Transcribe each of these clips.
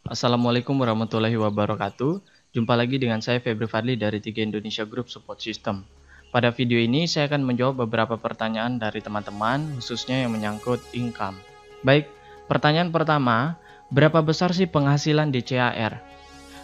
Assalamualaikum warahmatullahi wabarakatuh. Jumpa lagi dengan saya Febri Fadli dari 3 Indonesia Group Support System. Pada video ini saya akan menjawab beberapa pertanyaan dari teman-teman, khususnya yang menyangkut income. Baik, pertanyaan pertama, berapa besar sih penghasilan di CAR?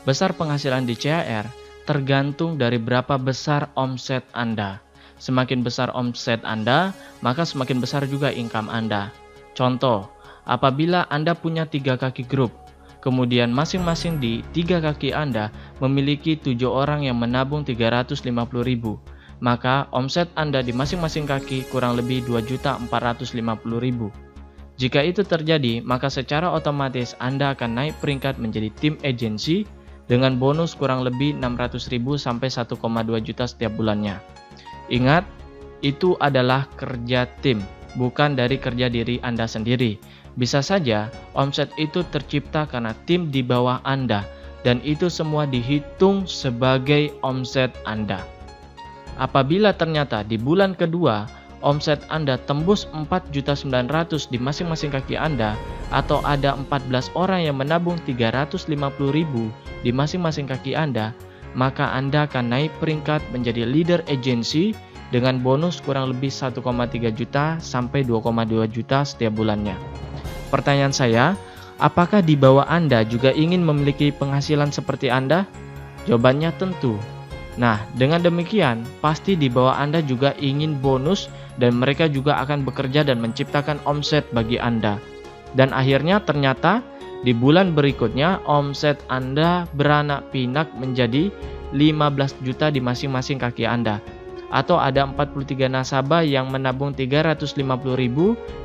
Besar penghasilan di CAR tergantung dari berapa besar omset Anda. Semakin besar omset Anda, maka semakin besar juga income Anda. Contoh, apabila Anda punya 3 kaki grup, kemudian masing-masing di 3 kaki Anda memiliki 7 orang yang menabung 350.000, maka omset Anda di masing-masing kaki kurang lebih 2.450.000. Jika itu terjadi, maka secara otomatis Anda akan naik peringkat menjadi tim agency dengan bonus kurang lebih 600.000 sampai 1,2 juta setiap bulannya. Ingat, itu adalah kerja tim, bukan dari kerja diri Anda sendiri. Bisa saja omset itu tercipta karena tim di bawah Anda, dan itu semua dihitung sebagai omset Anda. Apabila ternyata di bulan kedua omset Anda tembus 4.900.000 di masing-masing kaki Anda, atau ada 14 orang yang menabung 350.000 di masing-masing kaki Anda, maka Anda akan naik peringkat menjadi leader agency dengan bonus kurang lebih 1,3 juta sampai 2,2 juta setiap bulannya. Pertanyaan saya, apakah di bawah Anda juga ingin memiliki penghasilan seperti Anda? Jawabannya tentu. Nah, dengan demikian, pasti di bawah Anda juga ingin bonus dan mereka juga akan bekerja dan menciptakan omset bagi Anda. Dan akhirnya ternyata di bulan berikutnya omset Anda beranak pinak menjadi 15 juta di masing-masing kaki Anda. Atau ada 43 nasabah yang menabung 350.000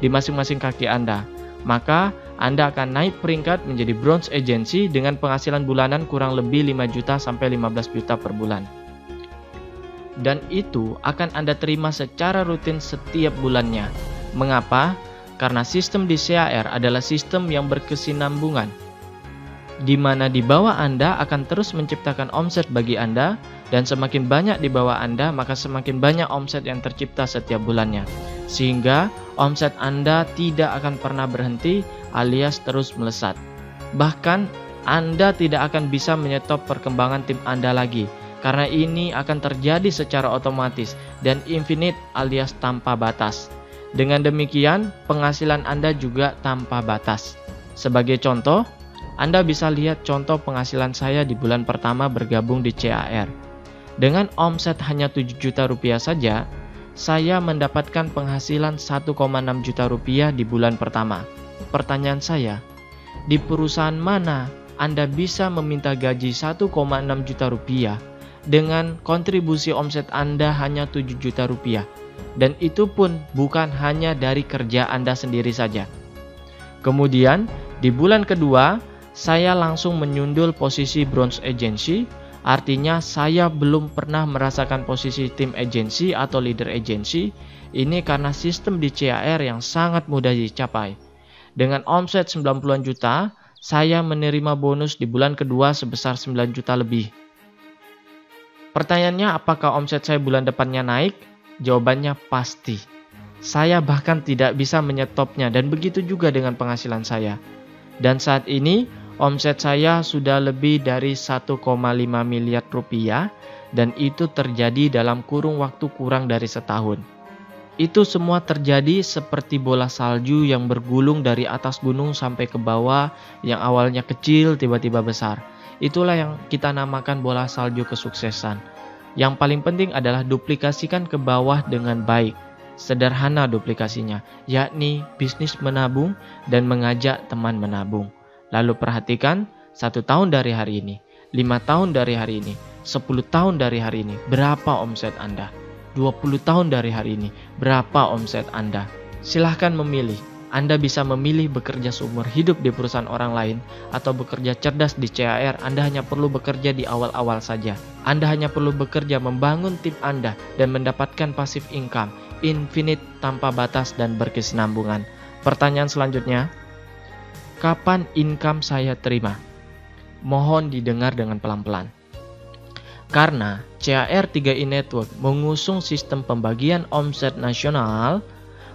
di masing-masing kaki Anda. Maka Anda akan naik peringkat menjadi bronze agency dengan penghasilan bulanan kurang lebih 5 juta sampai 15 juta per bulan. Dan itu akan Anda terima secara rutin setiap bulannya. Mengapa? Karena sistem di CAR adalah sistem yang berkesinambungan, di mana di bawah Anda akan terus menciptakan omset bagi Anda, dan semakin banyak di bawah Anda, maka semakin banyak omset yang tercipta setiap bulannya. Sehingga omset Anda tidak akan pernah berhenti alias terus melesat. Bahkan Anda tidak akan bisa menyetop perkembangan tim Anda lagi, karena ini akan terjadi secara otomatis dan infinite alias tanpa batas. Dengan demikian, penghasilan Anda juga tanpa batas. Sebagai contoh, Anda bisa lihat contoh penghasilan saya di bulan pertama bergabung di CAR. Dengan omset hanya 7 juta rupiah saja, saya mendapatkan penghasilan 1,6 juta rupiah di bulan pertama. Pertanyaan saya, di perusahaan mana Anda bisa meminta gaji 1,6 juta rupiah dengan kontribusi omset Anda hanya 7 juta rupiah? Dan itu pun bukan hanya dari kerja Anda sendiri saja. Kemudian, di bulan kedua, saya langsung menyundul posisi bronze agency. Artinya saya belum pernah merasakan posisi tim agency atau leader agency. Ini karena sistem di CAR yang sangat mudah dicapai. Dengan omset 90-an juta, saya menerima bonus di bulan kedua sebesar 9 juta lebih. Pertanyaannya, apakah omset saya bulan depannya naik? Jawabannya pasti. Saya bahkan tidak bisa menyetopnya, dan begitu juga dengan penghasilan saya. Dan saat ini, omset saya sudah lebih dari 1,5 miliar rupiah, dan itu terjadi dalam kurun waktu kurang dari setahun. Itu semua terjadi seperti bola salju yang bergulung dari atas gunung sampai ke bawah, yang awalnya kecil tiba-tiba besar. Itulah yang kita namakan bola salju kesuksesan. Yang paling penting adalah duplikasikan ke bawah dengan baik. Sederhana duplikasinya, yakni bisnis menabung dan mengajak teman menabung. Lalu perhatikan 1 tahun dari hari ini, 5 tahun dari hari ini, 10 tahun dari hari ini, berapa omset Anda? 20 tahun dari hari ini, berapa omset Anda? Silahkan memilih. Anda bisa memilih bekerja seumur hidup di perusahaan orang lain atau bekerja cerdas di CAR. Anda hanya perlu bekerja di awal-awal saja. Anda hanya perlu bekerja membangun tim Anda dan mendapatkan passive income, infinite tanpa batas dan berkesinambungan. Pertanyaan selanjutnya, kapan income saya terima? Mohon didengar dengan pelan-pelan. Karena CAR 3i Network mengusung sistem pembagian omset nasional,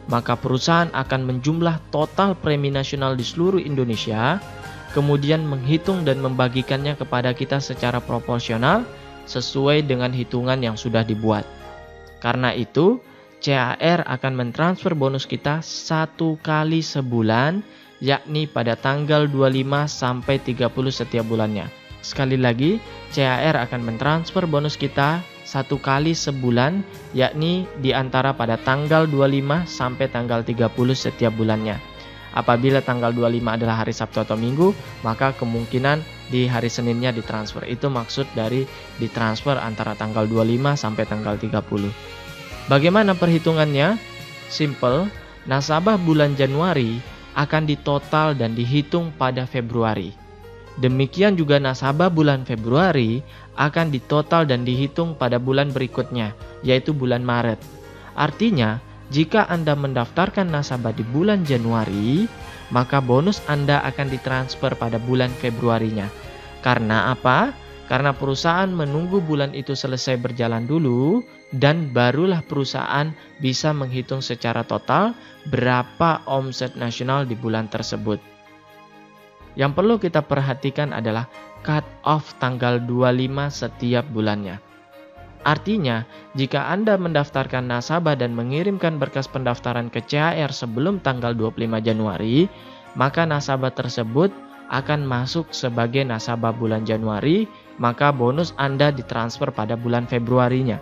maka perusahaan akan menjumlah total premi nasional di seluruh Indonesia kemudian menghitung dan membagikannya kepada kita secara proporsional sesuai dengan hitungan yang sudah dibuat. Karena itu, CAR akan mentransfer bonus kita 1 kali sebulan, yakni pada tanggal 25 sampai 30 setiap bulannya. Sekali lagi, CAR akan mentransfer bonus kita 1 kali sebulan, yakni di antara pada tanggal 25 sampai tanggal 30 setiap bulannya. Apabila tanggal 25 adalah hari Sabtu atau Minggu, maka kemungkinan di hari Seninnya ditransfer. Itu maksud dari ditransfer antara tanggal 25 sampai tanggal 30. Bagaimana perhitungannya? Simple, nasabah bulan Januari akan ditotal dan dihitung pada Februari. Demikian juga nasabah bulan Februari akan ditotal dan dihitung pada bulan berikutnya, yaitu bulan Maret. Artinya, jika Anda mendaftarkan nasabah di bulan Januari, maka bonus Anda akan ditransfer pada bulan Februarinya. Karena apa? Karena perusahaan menunggu bulan itu selesai berjalan dulu, dan barulah perusahaan bisa menghitung secara total berapa omset nasional di bulan tersebut. Yang perlu kita perhatikan adalah cut off tanggal 25 setiap bulannya. Artinya, jika Anda mendaftarkan nasabah dan mengirimkan berkas pendaftaran ke CAR sebelum tanggal 25 Januari, maka nasabah tersebut akan masuk sebagai nasabah bulan Januari, maka bonus Anda ditransfer pada bulan Februarinya.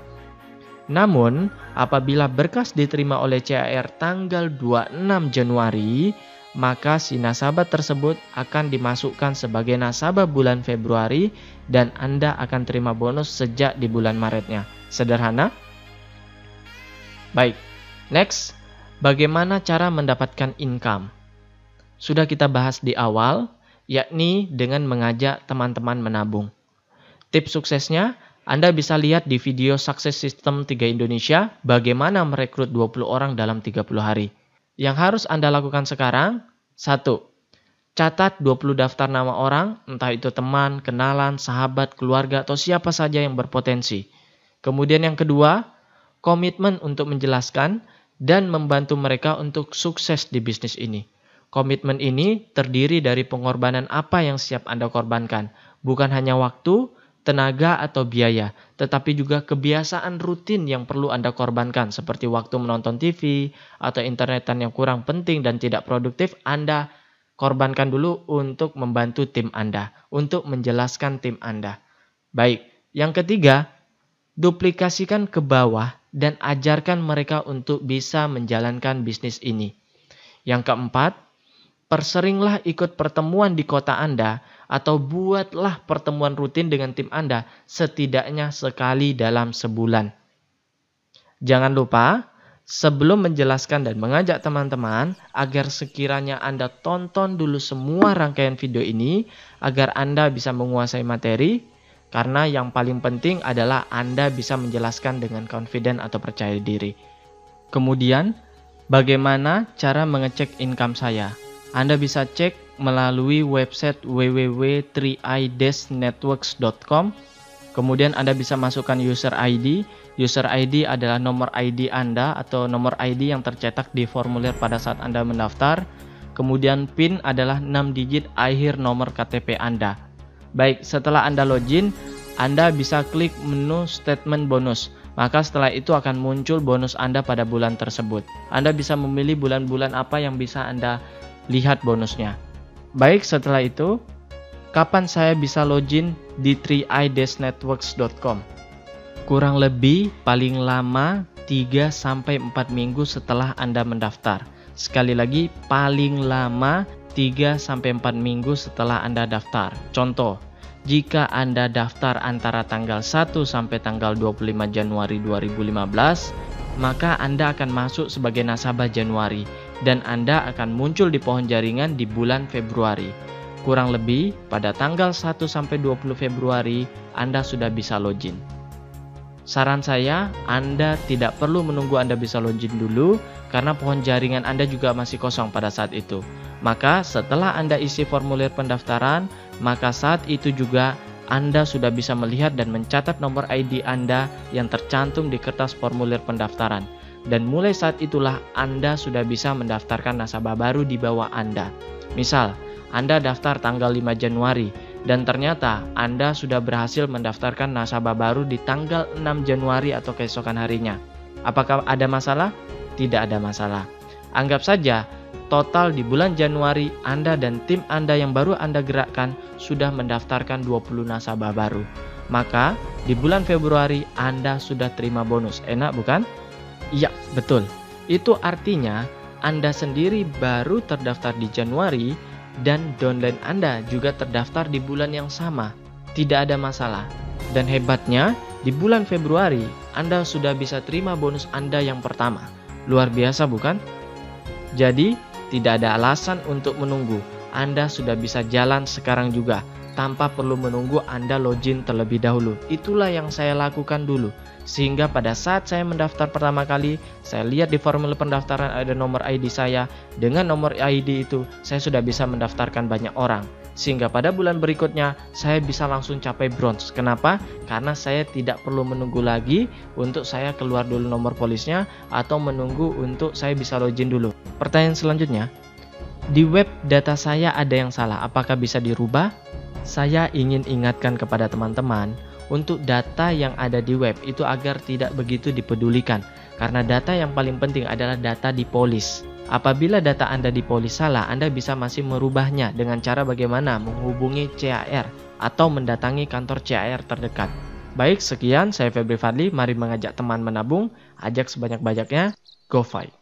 Namun, apabila berkas diterima oleh CAR tanggal 26 Januari, maka si nasabah tersebut akan dimasukkan sebagai nasabah bulan Februari dan Anda akan terima bonus sejak di bulan Maretnya. Sederhana? Baik, next, bagaimana cara mendapatkan income? Sudah kita bahas di awal, yakni dengan mengajak teman-teman menabung. Tips suksesnya, Anda bisa lihat di video Sukses System 3 Indonesia bagaimana merekrut 20 orang dalam 30 hari. Yang harus Anda lakukan sekarang, 1. Catat 20 daftar nama orang, entah itu teman, kenalan, sahabat, keluarga, atau siapa saja yang berpotensi. Kemudian yang kedua, komitmen untuk menjelaskan dan membantu mereka untuk sukses di bisnis ini. Komitmen ini terdiri dari pengorbanan apa yang siap Anda korbankan, bukan hanya waktu, tenaga atau biaya, tetapi juga kebiasaan rutin yang perlu Anda korbankan seperti waktu menonton TV atau internetan yang kurang penting dan tidak produktif. Anda korbankan dulu untuk membantu tim Anda, untuk menjelaskan tim Anda. Baik, yang ketiga, duplikasikan ke bawah dan ajarkan mereka untuk bisa menjalankan bisnis ini. Yang keempat, perseringlah ikut pertemuan di kota Anda atau buatlah pertemuan rutin dengan tim Anda setidaknya sekali dalam sebulan. Jangan lupa, sebelum menjelaskan dan mengajak teman-teman agar sekiranya Anda tonton dulu semua rangkaian video ini agar Anda bisa menguasai materi, karena yang paling penting adalah Anda bisa menjelaskan dengan confident atau percaya diri. Kemudian, bagaimana cara mengecek income saya? Anda bisa cek melalui website www.3i-networks.com. Kemudian Anda bisa masukkan user ID. User ID adalah nomor ID Anda atau nomor ID yang tercetak di formulir pada saat Anda mendaftar. Kemudian PIN adalah 6 digit akhir nomor KTP Anda. Baik, setelah Anda login, Anda bisa klik menu statement bonus. Maka setelah itu akan muncul bonus Anda pada bulan tersebut. Anda bisa memilih bulan-bulan apa yang bisa Anda lihat bonusnya. Baik, setelah itu, kapan saya bisa login di 3i-networks.com? Kurang lebih paling lama 3-4 minggu setelah Anda mendaftar. Sekali lagi, paling lama 3-4 minggu setelah Anda daftar. Contoh, jika Anda daftar antara tanggal 1 sampai tanggal 25 Januari 2015, maka Anda akan masuk sebagai nasabah Januari dan Anda akan muncul di pohon jaringan di bulan Februari. Kurang lebih pada tanggal 1 sampai 20 Februari Anda sudah bisa login. Saran saya, Anda tidak perlu menunggu Anda bisa login dulu karena pohon jaringan Anda juga masih kosong pada saat itu. Maka setelah Anda isi formulir pendaftaran, maka saat itu juga Anda sudah bisa melihat dan mencatat nomor ID Anda yang tercantum di kertas formulir pendaftaran. Dan mulai saat itulah Anda sudah bisa mendaftarkan nasabah baru di bawah Anda. Misal, Anda daftar tanggal 5 Januari dan ternyata Anda sudah berhasil mendaftarkan nasabah baru di tanggal 6 Januari atau keesokan harinya. Apakah ada masalah? Tidak ada masalah. Anggap saja total di bulan Januari Anda dan tim Anda yang baru Anda gerakkan sudah mendaftarkan 20 nasabah baru. Maka di bulan Februari Anda sudah terima bonus. Enak bukan? Iya, betul. Itu artinya Anda sendiri baru terdaftar di Januari dan downline Anda juga terdaftar di bulan yang sama. Tidak ada masalah. Dan hebatnya, di bulan Februari Anda sudah bisa terima bonus Anda yang pertama. Luar biasa bukan? Jadi, tidak ada alasan untuk menunggu. Anda sudah bisa jalan sekarang juga, tanpa perlu menunggu Anda login terlebih dahulu. Itulah yang saya lakukan dulu. Sehingga pada saat saya mendaftar pertama kali, saya lihat di formulir pendaftaran ada nomor ID saya. Dengan nomor ID itu, saya sudah bisa mendaftarkan banyak orang. Sehingga pada bulan berikutnya, saya bisa langsung capai bronze. Kenapa? Karena saya tidak perlu menunggu lagi untuk saya keluar dulu nomor polisnya atau menunggu untuk saya bisa login dulu. Pertanyaan selanjutnya, di web data saya ada yang salah. Apakah bisa dirubah? Saya ingin ingatkan kepada teman-teman untuk data yang ada di web itu agar tidak begitu dipedulikan. Karena data yang paling penting adalah data di polis. Apabila data Anda di polis salah, Anda bisa masih merubahnya dengan cara bagaimana menghubungi CAR atau mendatangi kantor CAR terdekat. Baik, sekian saya Febri Fadli. Mari mengajak teman menabung, ajak sebanyak-banyaknya. Go fight!